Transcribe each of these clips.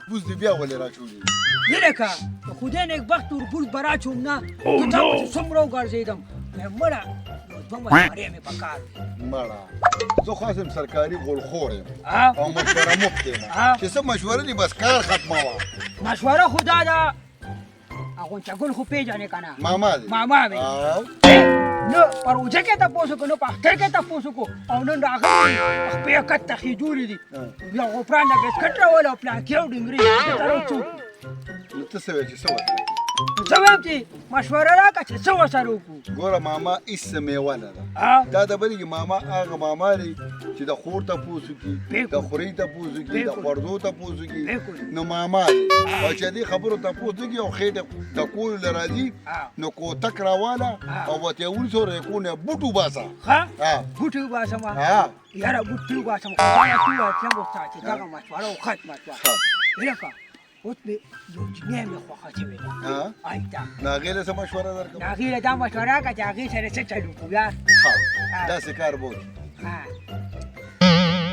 پوز دې بیا ولې راچولې یلکه د خدای نیکبخت ورپوز به راچوم نه ته تا پسې څومره وګرځېدم مړه یو دوه مشورې مې په کار مړه زه خو هسې سرکاري غولخور یم ها او مشوره مفت یم چې څه مشوره دي بس کار ختموه مشوره خو دا ده غونچه ګل خو پېژنې که نه ماما دی ماما مې نه پر اوجه کې تپوس وکړو نه په اختر کې تپوس وکړو او نن راغلی خپې کټ ته خېجورې دي بیا غوپران نه بسکټ راول او پلانکې او ډنګرې دې ته راوڅوک نو ته څه وایې چې څه وکړې زه وایم چې مشوره راکړه چې څه ورسره وکړو ګوره ماما هېڅ څه میوه نه ده ها دا د بلې ماما هغه ماما دی چې د خور تپوس وکړي د خورۍ تپوس وکړي د خوړزو تپوس وکړي نو ماما دی او چې دې خبرو تپوس وکړي او خېټه د کولو له راځي نو کوتک راواله او ورته یې ونیسو رېکونه بوټو باسه ښه ها بوټي وباسم ها یاره بوټي وباسم خو دا ټول اتیم ورته چې دغه مشوره وختمه شوه لکه اوس مې یو جنۍ مې خوښه شوې ده ها آیته نو هغې له څه مشوره درکړم د هغې له دا مشوره راکړه چې هغې سره څه چل وکړو یار ښه داسې کار به وکړي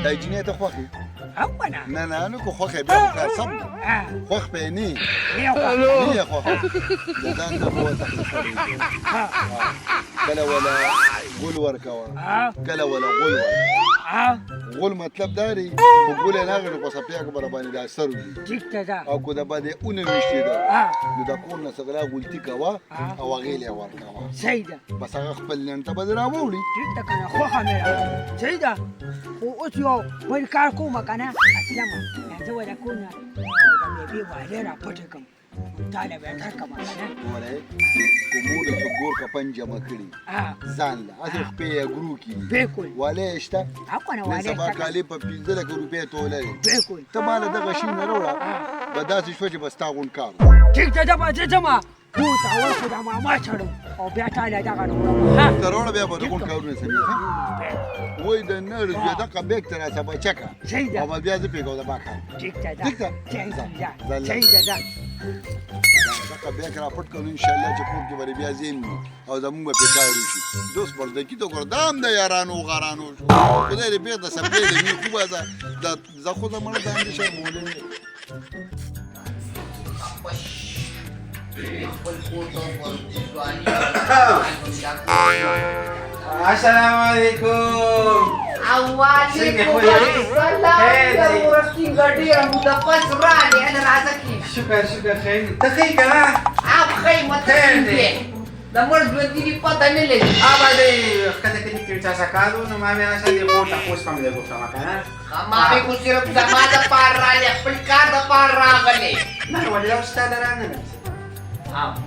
دا جنۍ ته خوښ یې هم کنه نه نه نو که خوښ یې بیا خو کار سم دی خوښ به یې نه یې نه یې خوښ د ځان ته به ورته کله ولا ګل ورکوه کله ولا غول ورکوه غول مطلب دا دی خو ګول یې نه غړي په څپیا کې به راباندې دا سر وي ټیک ته ده او که د باندې اونه ویشتې ده نو د کور نه څه غلا غولتي کوه او هغې له یې ورکوه صحیح ده بس هغه خپل نن ته به دې راوړي ټیک ده که نه خوښه مې راغله صحیح ده خو اوس یو بل کار کومه که نه اسلمه زه به د کور نه د مېوې والې را پټې کړم تا له به یې درکړم که نه ګورئ که مور د څو ګور کپن جمع کړي ځان له هسې خپې یې ګرو کړي بلکل والې یې شته او که نه نن والې سبا شته کالي په 15 روپۍ توللې بلکل ته ما له دغه شي نه راوړه به داسې شوه چې به ستا غوند کار ټیک ده به زه ځمه کور ته اول خو د ماما چړم او بیا تا له دغه راوړم ته راوړه بیا به د غوند کارونه سمېږي وایي د نر بیا دغه بیګ ته را سبا چکه صحیح ده او به بیا زه پرېږدم زما کار ټیک ده ټیک ده صحیح ده صحیح ده ده دغه بیګ را پټ کړو انشاءالله چې کور کې به بیا زین وي او زمونږ به پرې کار وشي دوست بردګي ته ګوره دا هم د یارانو غارانو شو خدای دې بیګ د سپرې د مې خوبه ده زه خو زه مړه ته هم دې شرمولی السلام علیکم وعلیکم السلام ورسکی ګډي هم د پس را دي انا راځي شکر خیر ته خې کنه اب خې مته د مرګ د دې پته نه لګي ابا دې کته کې چې چا سکادو نو ما مې راشه دې کوټه اوس پم له کوټه ما کنه ما به کو صرف زماده پار را لې خپل کار د پار راغلې نه ولې اوس تا درانه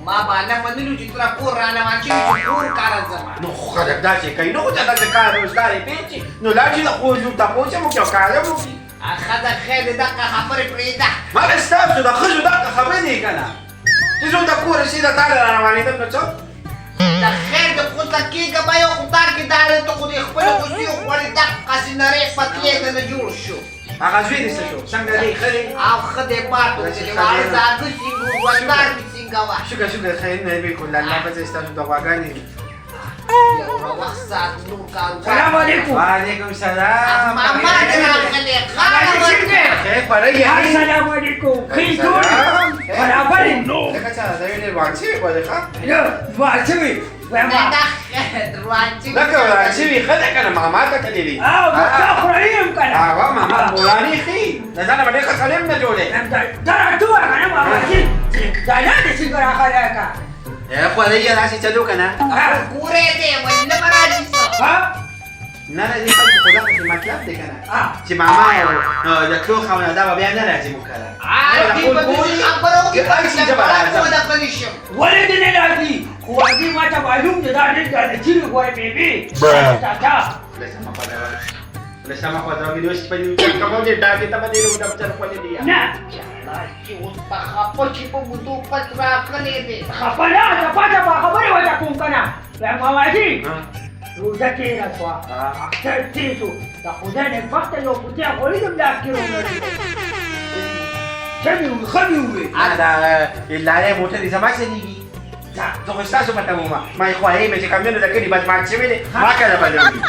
ما باندې منلو چې تر کور را نه وانچې چې کور کار زما نو خدای دا چې کای نو ته دا کار روزګاری پیچی نو لا چې خو جو تاسو مو کې کار مو اخذ خیر دغه خبره پرېده ما استاسو دا خو دا خبره نه کنه چې زه دا کور شي دا تعالی را روانې ده نو څه د خیر د خود کېږه به یو خدای کې دار ته خو دې خپل خوشي او خپل د قصینره پتلې نه جوړ شو هغه زوی دې څه شو څنګه دې خري او خدای پاتو چې وای زادو شي ګوندار څنګه وا شکر خیر نه به کول الله په استاسو دا واګانی یو وخت سات نو کار سلام علیکم وعلیکم السلام ماما دې راغلې خیر پرې السلام علیکم خېجور برابر نو څنګه چا دا ویل وانچې وله ښه نو واچوي دا روانچی دا کوي چې خدای کنه ماما ته کړی او دا خوریم کنه هغه ماما مولانی خي دا نه باندې خلم نه جوړه دا ټول کنه ماما چې دا نه دې څنګه راخاله کا خو دې راشي چلو کنه ګوره دې ولې مرادي ها نه نه دې خدا په مطلب دې کنه چې ماما د کلو خونه دا بیا نه راځي مکرر دې په دې خبرو کې پښه دا پلیشم ولې دې نه راځي خو دې ما ته معلوم دي دا دې چې ګوره بیبي تا لسما خو دا ویډیو سپېلو چې کوم دې ډاګه ته باندې نو دفتر کولې دی نه چې اوس په خپل چې په بوتو پترا کړې دې خپل نه پاته خبره وځه کوم کنه ماما جی روزه کې راځه اکثر تیزو دا خدای نه وخت یو پوتې غوړې دم دا کېرو نه خمي دا لاره موټر دې سما څه دیږي زه خو ستاسو په تمه ما خو هغې مې چې کمیونو د کلي بدمعاش شوي دي ما کله بدلوي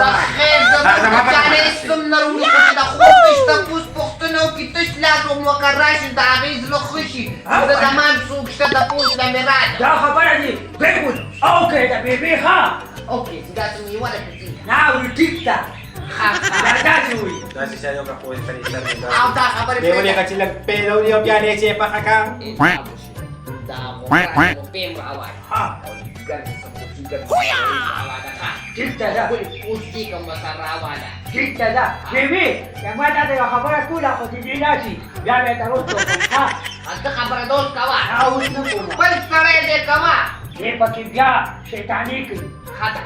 زه خیر زما جانې سم نه وروړي چې د خوب پېش تپوس پوښتنې پوښتنه وکړي تش لاس وموکه راشي د هغې زړه ښه شي د زمان څوک شته تپوس له مې راځه دا خبره دي بالکل اوکې د بیبي ښه اوکې چې داسې مې یوه ده که څنګه نه وي ټیک ده دا داسې وي داسې شی یو که خو یې پرې سر دی. او دا خبرې دی ولې که چې لږ پیلولي او بیا دې چې پخه کا دا غوښه پیم راوړه ها ګرځي سموسي ګرځي راوړه ټیک ده دا ولې پوستې کوم سره راوړه ټیک ده دا بیبي که ما تا ته یوه خبره کوله خو چې دې ناشي بیا به یې ته اوس وکړم ها ته خبره دوس کوه اوس نه کوم بل سړی دې کوه دې پکې بیا شیطاني کوي ښه ده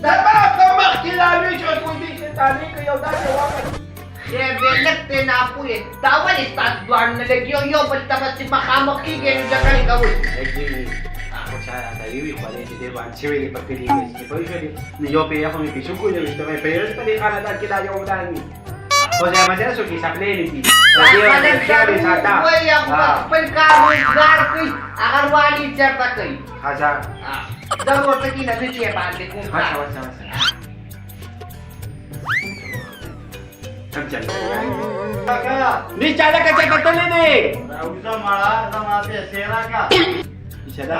زما په مخ کې لالوي چې کوم دې شیطاني کوي او داسې وکړي خیر دې لږ ته ناپوهې دا ولې ستاسو دواړو نه لګي یو بل ته بس مخامخ کېږي نو جګړې کوئ خو چا راته ویلي خولې چې دې باندې شوي دي په کلي کې چې پوه شولې نو یو پې خو مې پیشو کولی وي ته مې پیرس په دې خاندان کې دا یو ودان وي خو ځای مدرسو کې سپلېلې دي وایي خپل کار روزګار کوي هغه والي چېرته کوي هزار دا ورته کې نه چې باندې کوم کار کم چل دې چاله که چې کتلې دي راوځه مړه زما پیسې راکړه چې دا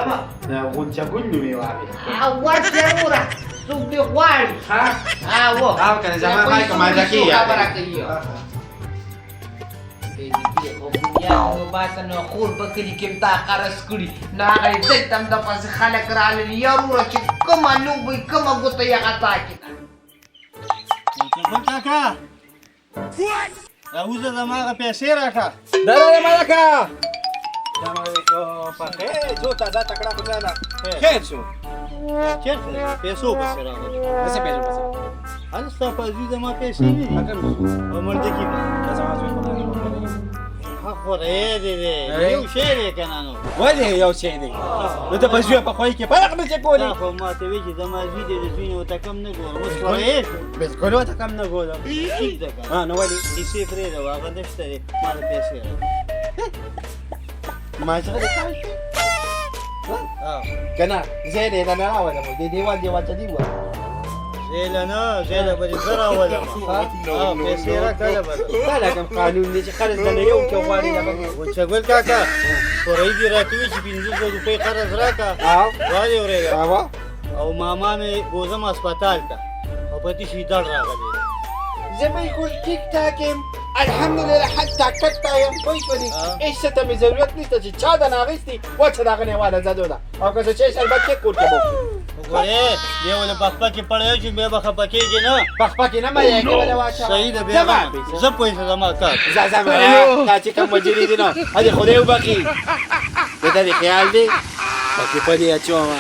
غونچه ګل نومې واغې او ورته وره څوک دې غواړي او کنه زما پای کومه ځکه خبره کوي نو باسه نو خور په کلي کې دا قرض کړي نو هغه یې دلته هم دپسې خلک راغلي یاروره چې کومه لوبه یې کومه ګوته یې هغه تاکې ده بل کاکا راوځه زما هغه پیسې راکړه دره ملکه په خیر جو تازه تکړه خو نه خیر شو چېرته پیسو پسې راغلی څه پیسو پسې هله ستا په عزیز زما پیسې دي او مردکي به خورې دې دی یو شی دی که نه نو ولې یو شی دی نو ته په ژوند په خوی کې فرق نه شي کولی تا خو ما ته وایي چې زما زوی دی د زوی نه ورته کم نه ګورم اوس خورې بالکل ورته کم نه ګورم ټیک ده که نو ولې کیسې پرېږده و هغه نشته دی ما ته پیسې راکړه ما څنګه دې کار که نه زه یې نه راولم دې دیوال څه دی وه زیله نه زیله به دې زه راولم پیسې راکړه به دا کوم قانون دی چې قرض نه یو کې غواړي ګل کاکا خورۍ دې راته وایي چې 500 روپۍ قرض راکړه وایې اورېږه او ماما مې بوځم هسپتال ته او په تې شي دړ راغلی زه بالکل ټیک ټاک یم الحمدلله حتی کټه یم پوه شولې هېڅ څه ته مې ضرورت نشته چې چا د نه اخیستي وچه د هغه نیواله زدو ده او که څه چې شربت کې کور کې به وګورې دی ولې پخپه کې پړی چې بیا به خفه کېږي نه پخپه کې نه مه یې کوله واچوه صحیح ده بیا زه پوه شم زما کار ځه دا چې کوم مجري دي نو هدې خدای وبخي د دې خیال دی پکې په دې اچومه